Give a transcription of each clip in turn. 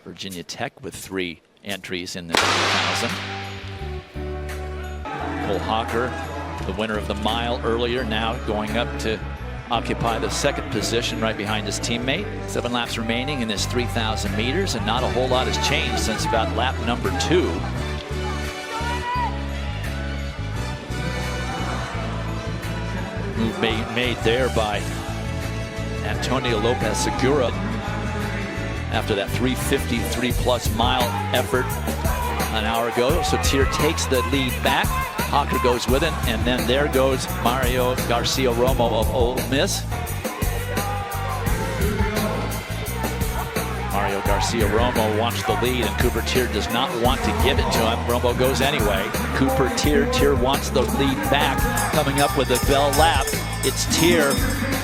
Virginia Tech with 3 entries in the 2000. Cole Hocker, the winner of the mile earlier, now going up to occupy the 2nd position right behind his teammate. 7 laps remaining in this 3,000 meters, and not a whole lot has changed since about lap number 2. Move made there by Antonio Lopez Segura after that 353-plus mile effort an hour ago. So Tier takes the lead back. Hocker goes with it, and then there goes Mario Garcia Romo of Ole Miss. Mario Garcia Romo wants the lead, and Cooper Tier does not want to give it to him. Romo goes anyway. Cooper Tier wants the lead back. Coming up with the bell lap, it's Tier,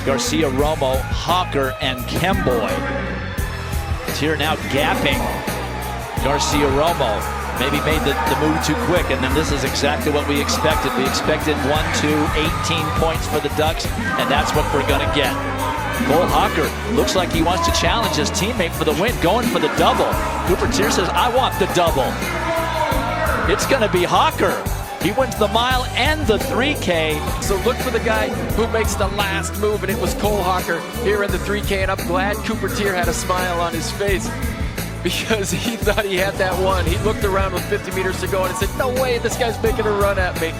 Garcia Romo, Hocker, and Kemboy. Tier now gapping Garcia Romo. Maybe made the move too quick, and then this is exactly what we expected. We expected 18 points for the Ducks, and that's what we're going to get. Cole Hocker looks like he wants to challenge his teammate for the win, going for the double. Cooper Tier says, I want the double. It's going to be Hocker. He wins the mile and the 3K. So look for the guy who makes the last move, and it was Cole Hocker here in the 3K, and I'm glad Cooper Tier had a smile on his face, because he thought he had that one. He looked around with 50 meters to go and said, no way, this guy's making a run at me.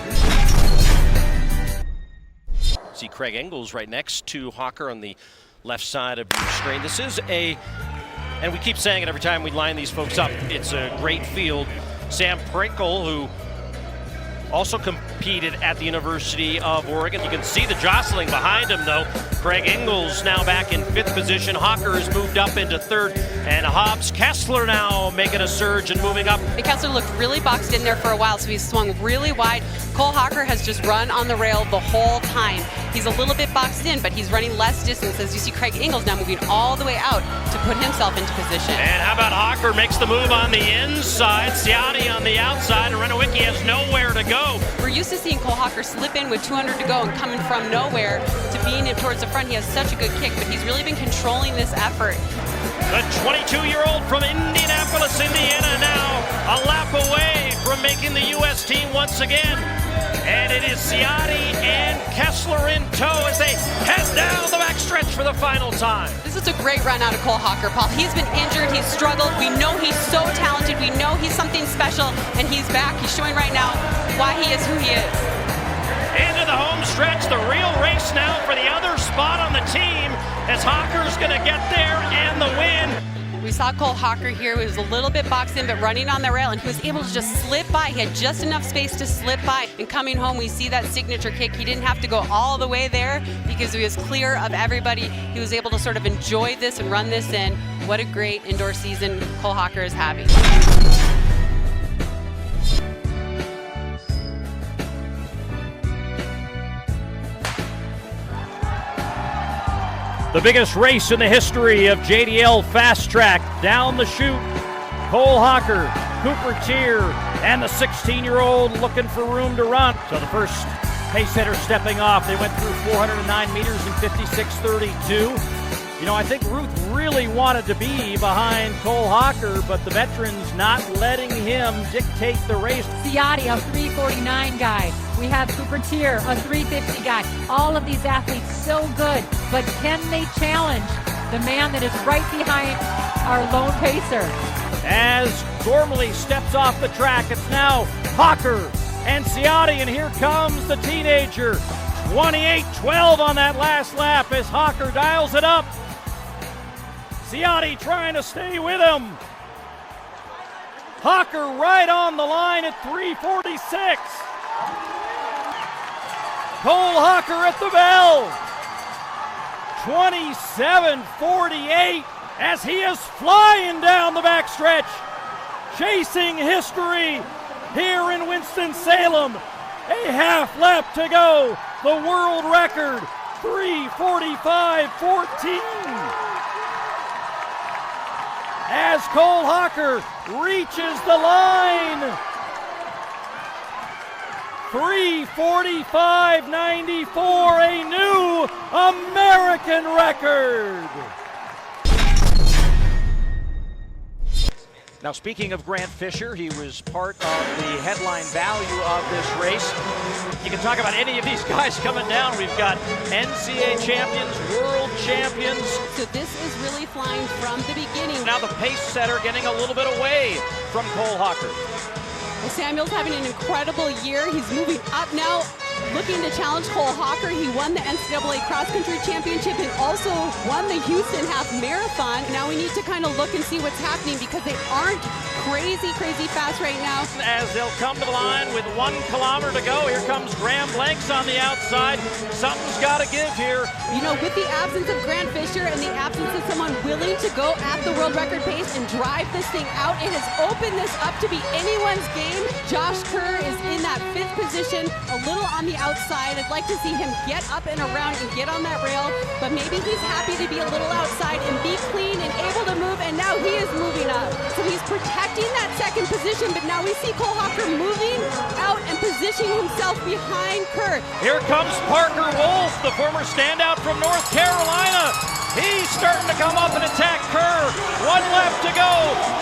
See Craig Engels right next to Hocker on the left side of the screen. This is and we keep saying it every time we line these folks up, it's a great field. Sam Prinkle, who also competed at the University of Oregon. You can see the jostling behind him, though. Craig Engels now back in 5th position. Hocker has moved up into 3rd. And Hobbs Kessler now making a surge and moving up. Kessler looked really boxed in there for a while, so he's swung really wide. Cole Hocker has just run on the rail the whole time. He's a little bit boxed in, but he's running less distance, as you see Craig Engels now moving all the way out to put himself into position. And how about Hocker makes the move on the inside, Ciotti on the outside, and Renowicki has nowhere to go. We're used to seeing Cole Hocker slip in with 200 to go and coming from nowhere to being in towards the front. He has such a good kick, but he's really been controlling this effort. The 22-year-old from Indianapolis, Indiana, now a lap away from making the U.S. team once again. And it is Ciotti and Kessler in tow as they head down the backstretch for the final time. This is a great run out of Cole Hocker, Paul. He's been injured, he's struggled. We know he's so talented, we know he's something special, and he's back. He's showing right now why he is who he is. Into the home stretch, the real race now for the other spot on the team, as Hocker's going to get there and the win. We saw Cole Hocker here, who was a little bit boxed in, but running on the rail, and he was able to just slip by. He had just enough space to slip by. And coming home, we see that signature kick. He didn't have to go all the way there because he was clear of everybody. He was able to sort of enjoy this and run this in. What a great indoor season Cole Hocker is having. The biggest race in the history of JDL Fast Track. Down the chute, Cole Hocker, Cooper Tier, and the 16-year-old looking for room to run. So the first pace setter stepping off. They went through 409 meters in 56:32. You know, I think Ruth really wanted to be behind Cole Hocker, but the veterans not letting him dictate the race. Ciotti, a 349 guy. We have Cooper Tier, a 350 guy. All of these athletes so good, but can they challenge the man that is right behind our lone pacer? As Gormley steps off the track, it's now Hocker and Ciotti, and here comes the teenager. 28-12 on that last lap as Hocker dials it up. Ciotti trying to stay with him. Hocker right on the line at 3:46. Cole Hocker at the bell. 27:48 as he is flying down the backstretch, chasing history here in Winston-Salem. A half lap to go. The world record, 3:45.14. As Cole Hocker reaches the line. 3:45.94, a new American record. Now, speaking of Grant Fisher, he was part of the headline value of this race. You can talk about any of these guys coming down. We've got NCAA champions, world champions. So this is really flying from the beginning. Now the pace setter getting a little bit away from Cole Hocker. Well, Samuel's having an incredible year. He's moving up now, looking to challenge Cole Hocker. He won the NCAA Cross Country Championship and also won the Houston Half Marathon. Now we need to kind of look and see what's happening because they aren't crazy fast right now. As they'll come to the line with 1 kilometer to go, here comes Graham Blanks on the outside. Something's got to give here. You know, with the absence of Grant Fisher and the absence of someone willing to go at the world record pace and drive this thing out, it has opened this up to be anyone's game. Josh Kerr is in that 5th position, a little on the outside. I'd like to see him get up and around and get on that rail, but maybe he's happy to be a little outside and be clean and able to move, and now he is moving up. So he's protecting that 2nd position, but now we see Cole Hocker moving out and positioning himself behind Kerr. Here comes Parker Wolf, the former standout from North Carolina. He's starting to come up and attack Kerr. 1 lap to go.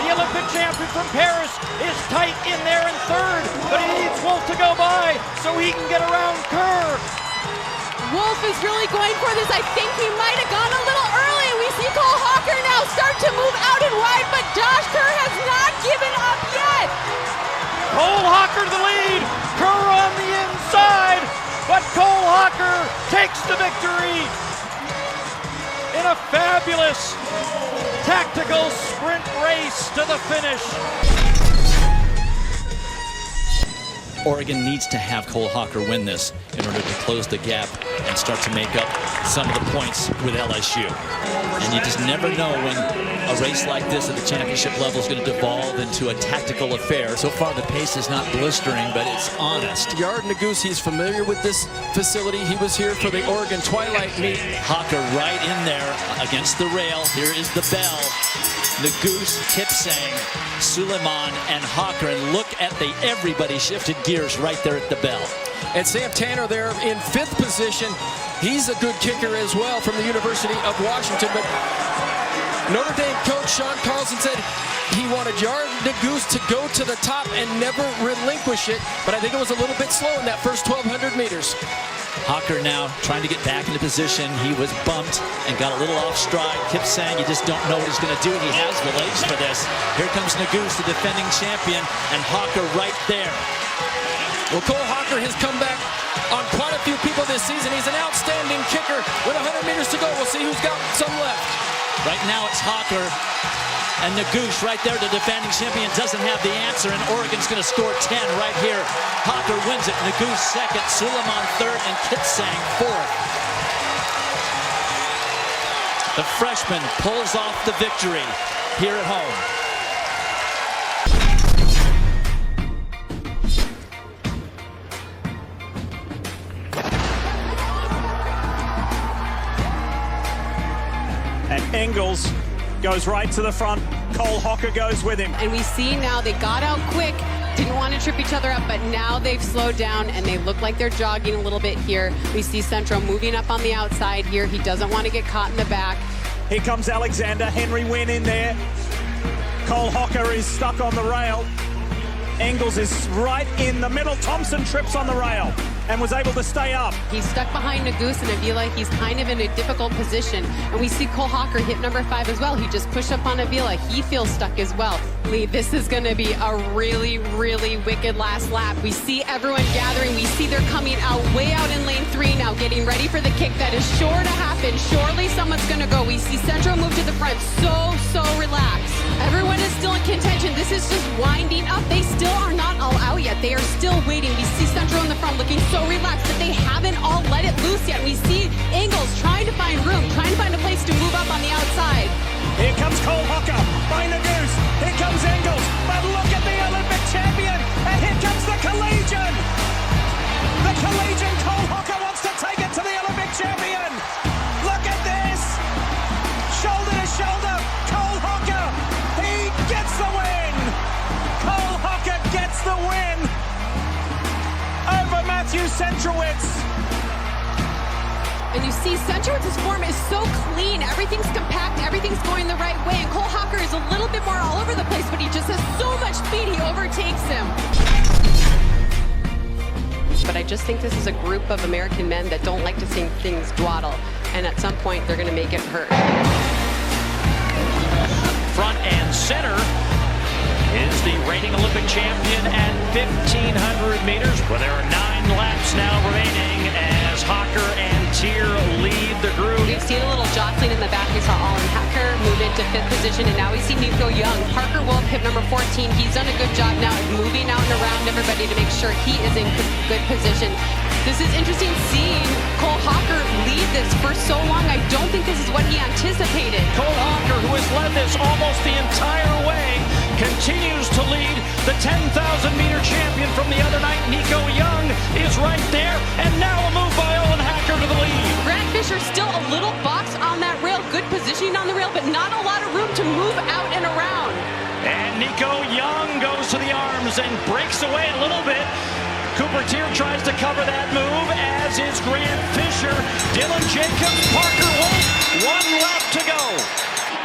The Olympic champion from Paris is tight in there in 3rd, but he needs Wolf to go by so he can get around Kerr. Wolf is really going for this. I think he might have gone a little early. We see Cole Hocker now start to move out and wide, but Josh Kerr has not given up yet. Cole Hocker to the lead. Kerr on the inside, but Cole Hocker takes the victory in a fabulous tactical sprint race to the finish. Oregon needs to have Cole Hocker win this in order to close the gap and start to make up some of the points with LSU. And you just never know when a race like this at the championship level is going to devolve into a tactical affair. So far the pace is not blistering, but it's honest. Yared Nuguse, he's familiar with this facility. He was here for the Oregon Twilight meet. Hocker right in there against the rail. Here is the bell. Nuguse, Kipsang, Suleiman, and Hocker. And look at everybody shifted gears right there at the bell. And Sam Tanner there in 5th position. He's a good kicker as well from the University of Washington. But Notre Dame coach Sean Carlson said he wanted Yared Nuguse to go to the top and never relinquish it. But I think it was a little bit slow in that first 1,200 meters. Hocker now trying to get back into position. He was bumped and got a little off stride. Kipsang, you just don't know what he's going to do. He has the legs for this. Here comes Nuguse, the defending champion, and Hocker right there. Well, Cole Hocker has come back on quite a few people this season. He's an outstanding kicker with 100 meters to go. We'll see who's got some left. Right now it's Hocker and Nuguse right there. The defending champion doesn't have the answer, and Oregon's going to score 10 right here. Hocker wins it. Nuguse 2nd, Suleiman 3rd, and Kipsang 4th. The freshman pulls off the victory here at home. And Engels goes right to the front. Cole Hocker goes with him. And we see now they got out quick, didn't want to trip each other up, but now they've slowed down and they look like they're jogging a little bit here. We see Centro moving up on the outside here. He doesn't want to get caught in the back. Here comes Alexander. Henry Wynn in there. Cole Hocker is stuck on the rail. Engels is right in the middle. Thompson trips on the rail and was able to stay up. He's stuck behind Nuguse, and I feel like he's kind of in a difficult position. And we see Cole Hocker hit number 5 as well. He just pushed up on Avila. He feels stuck as well. Lee, this is going to be a really wicked last lap. We see everyone gathering. We see they're coming out way out in lane 3 now, getting ready for the kick that is sure to happen. Surely someone's going to go. We see Centro move to the front. So relaxed. Everyone is still in contention. This is just winding up. They still are not all out yet. They are still waiting. We see Centro in the front looking so relaxed that they haven't all let it loose yet. We see Engels trying to find room, trying to find a place to move up on the outside. Here comes Cole Hocker by Nuguse. Here comes Engels. But look at the Olympic champion. And here comes the collegian. The collegian Cole Hocker wants to take it to the Olympic champion. Look at this. Shoulder to shoulder. Cole Hocker. He gets the win. Cole Hocker gets the win over Matthew Centrowitz. And you see Centrowitz's form is so clean. Everything's compact, everything's going the right way. And Cole Hocker is a little bit more all over the place, but he just has so much speed, he overtakes him. But I just think this is a group of American men that don't like to see things dawdle. And at some point, they're going to make it hurt. Front and center is the reigning Olympic champion at 1,500 meters, where there are 9 laps now remaining as Hocker and Tier lead the group. We've seen a little jostling in the back. We saw Hocker move into 5th position, and now we see Nico Young. Parker Wolf hit number 14. He's done a good job now moving out and around everybody to make sure he is in good position. This is interesting seeing Cole Hocker lead this for so long. I don't think this is what he anticipated. Cole Hocker, who has led this almost the entire way, continues to lead. The 10,000-meter champion from the other night, Nico Young, is right there. And now a move by Owen Hacker to the lead. Grant Fisher still a little box on that rail. Good positioning on the rail, but not a lot of room to move out and around. And Nico Young goes to the arms and breaks away a little bit. Cooper Tier tries to cover that move, as is Grant Fisher. Dylan Jacobs, Parker Wolf, 1 lap to go.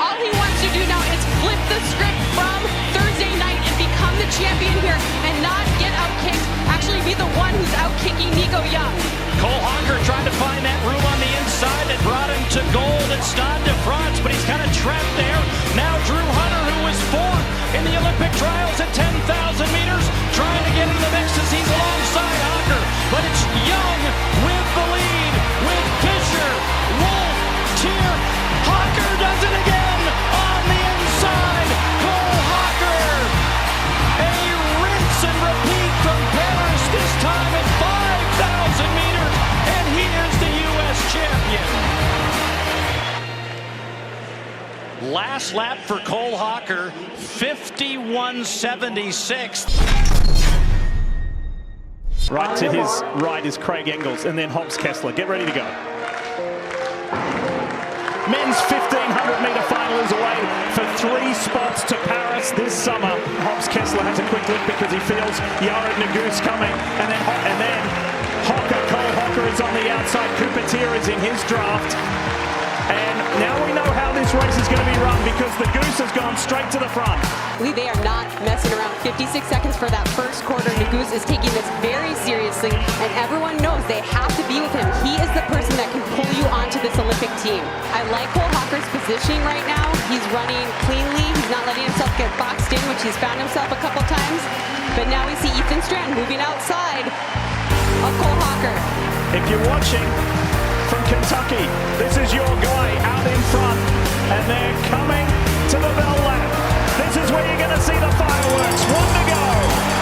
All he wants to do now is flip the script from Thursday night and become the champion here and not get out-kicked, actually be the one who's out-kicking Nico Young. Cole Hocker trying to find that room on the inside that brought him to gold at Stade de France, but he's kind of trapped there. Now Drew Hunter, who was 4th in the Olympic trials at 10,000 meters, trying to get in the mix as he's alongside Hocker. But it's Young with the lead, with Fisher, Wolf, Tier. Hocker does it again on the inside. Cole Hocker, a rinse and repeat from Paris, this time at 5,000 meters, and he is the U.S. champion. Last lap for Cole Hocker, 51.76. Right to his right is Craig Engels, and then Hobbs Kessler. Get ready to go. Men's 1,500-meter final is away for 3 spots to Paris this summer. Hobbs Kessler has a quick look because he feels Yared Nuguse coming, and then Hocker, Cole Hocker is on the outside. Cooper Tier is in his draft. And now we know how this race is going to be run because the Goose has gone straight to the front. They are not messing around. 56 seconds for that first quarter. Nuguse is taking this very seriously, and everyone knows they have to be with him. He is the person that can pull you onto this Olympic team. I like Cole Hocker's positioning right now. He's running cleanly. He's not letting himself get boxed in, which he's found himself a couple times. But now we see Ethan Strand moving outside of Cole Hocker. If you're watching from Kentucky, this is your guy out in front, and they're coming to the bell lap. This is where you're going to see the fireworks. 1 to go.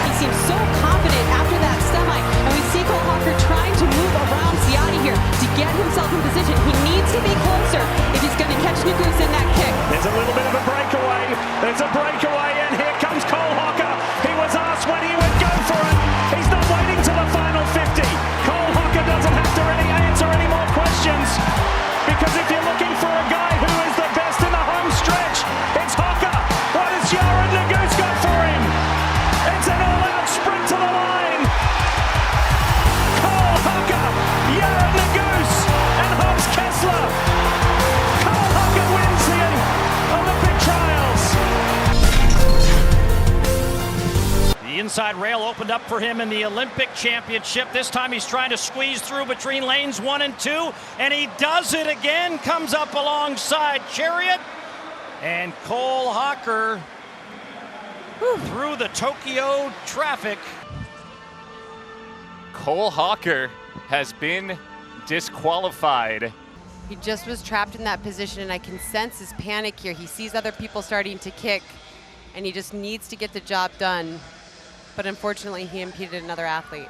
He seems so confident after that semi, and we see Cole Hocker trying to move around Ciotti here to get himself in position. He needs to be closer if he's going to catch Nuguse in that kick. There's a little bit of a breakaway. There's a breakaway, and here comes Cole Hocker. He was asked when he would go for it. He's not waiting to the final 50. Cole Hocker doesn't have to answer any more questions, because if you're looking for a guy who is the best in the home stretch, it's Hocker. What has Yared Nuguse got for him? It's an all-out sprint to the line. Cole Hocker, Yared Nuguse, and Hobbs Kessler. Cole Hocker wins the Olympic trials. The inside rail opened up for him in the Olympic Championship. This time he's trying to squeeze through between lanes 1 and 2, and he does it again. Comes up alongside Chariot, and Cole Hocker through the Tokyo traffic. Cole Hocker has been disqualified. He just was trapped in that position, and I can sense his panic here. He sees other people starting to kick, and he just needs to get the job done. But unfortunately, he impeded another athlete.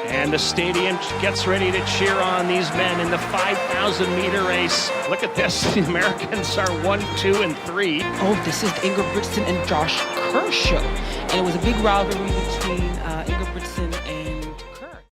And the stadium gets ready to cheer on these men in the 5,000-meter race. Look at this. The Americans are 1, 2, and 3. Oh, this is Ingrid Brixton and Josh Kershaw. And it was a big rivalry between